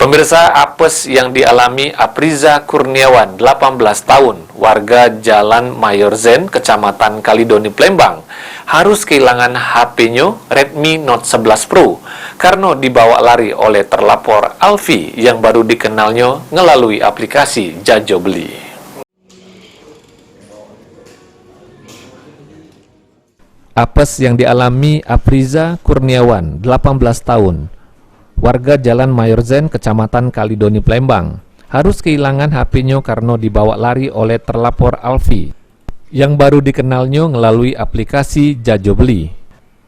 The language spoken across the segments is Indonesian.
Pemirsa, apes yang dialami Apriza Kurniawan, 18 tahun, warga Jalan Mayor Zen, Kecamatan Kalidoni, Plembang, harus kehilangan HP-nya Redmi Note 11 Pro karena dibawa lari oleh terlapor Alfi yang baru dikenalnya melalui aplikasi Jajo Beli. Apes yang dialami Apriza Kurniawan, 18 tahun, warga Jalan Mayor Zen, Kecamatan Kalidoni, Plembang, harus kehilangan HP-nya karena dibawa lari oleh terlapor Alfi yang baru dikenalnya melalui aplikasi Jajo Beli.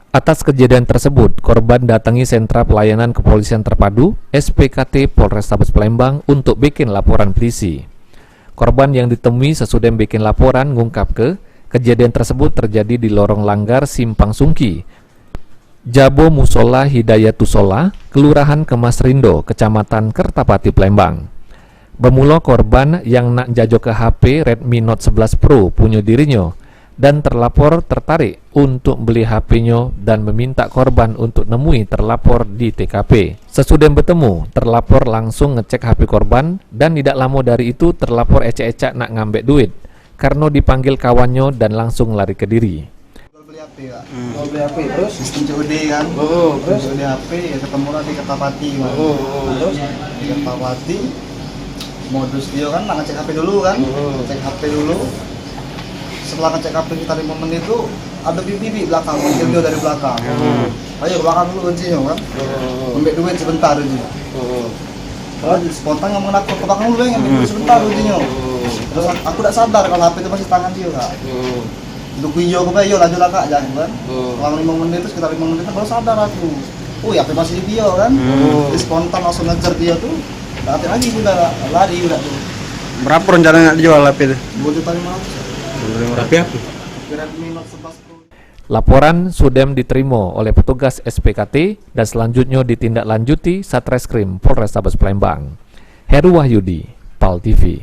Atas kejadian tersebut, korban datangi sentra pelayanan kepolisian terpadu SPKT Polrestabes Plembang untuk bikin laporan polisi. Korban yang ditemui sesudah bikin laporan ngungkap kejadian tersebut terjadi di lorong langgar Simpang Sungki, Jabo Musola Hidayatusola, Kelurahan Kemas Rindo, Kecamatan Kertapati, Plembang. Bermula korban yang nak jajo ke HP Redmi Note 11 Pro punya dirinya dan terlapor tertarik untuk beli HP-nya dan meminta korban untuk nemui terlapor di TKP. Sesudah bertemu, terlapor langsung ngecek HP korban dan tidak lama dari itu terlapor ecek-ecek nak ngambek duit karena dipanggil kawannya dan langsung lari ke diri. Beli HP lah, beli HP terus sistem COD kan, terus beli HP ya ketemu di Kertapati, terus di Kertapati modus dia kan ngecek HP dulu kan, cek HP dulu. Setelah ngecek HP kita 5 menit itu ada bibi belakang, manggil dia dari belakang. Ayo belakang dulu kuncinya kan, ambil duit sebentar aja. Terus spontan ngomong aku ke belakang dulu ngambil duit sebentar kuncinya. Terus aku tidak sadar kalau HP itu masih tangan dia kak. Untuk video aku yo lanjut lah kak jangan kan. Selang 5 menit itu sekitar 5 menit baru sadar aku. Oh ya HP masih di video kan. Jadi spontan langsung ngejar dia tuh. Hati lagi udah lari udah tuh. Berapa rencananya dijual HP itu? 2.500.000. Tapi apa? Redmi Note 11 Pro. Laporan sudah diterima oleh petugas SPKT dan selanjutnya ditindaklanjuti Satreskrim Polrestabes Plembang. Heru Wahyudi, PAL TV.